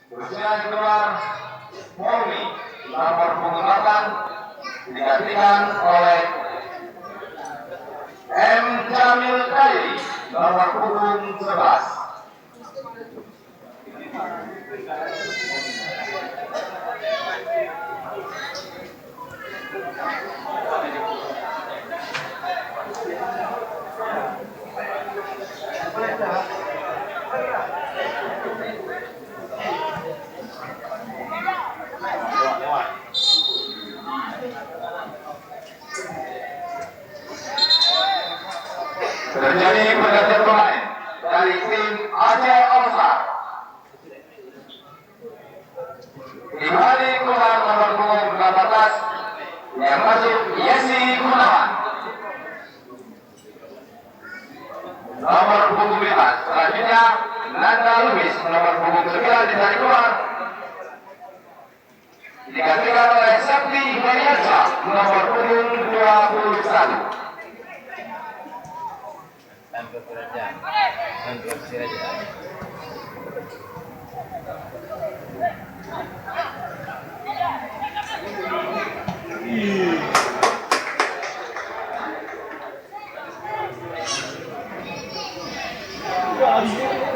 Berusia keluar Momi nomor punggung 8 digantikan oleh M. Jamil Khairi nomor punggung 11. Terjadi pergantian pemain dari tim Aceh All-Star. Kembali keluar nomor punggung 18 yang masuk Yesi Gunawan. Nomor punggung 5 selanjutnya Nanda Lubis nomor punggung 9 ditarik keluar. Digantikan oleh Septi Hidayatsyah nomor punggung 21. Yeah.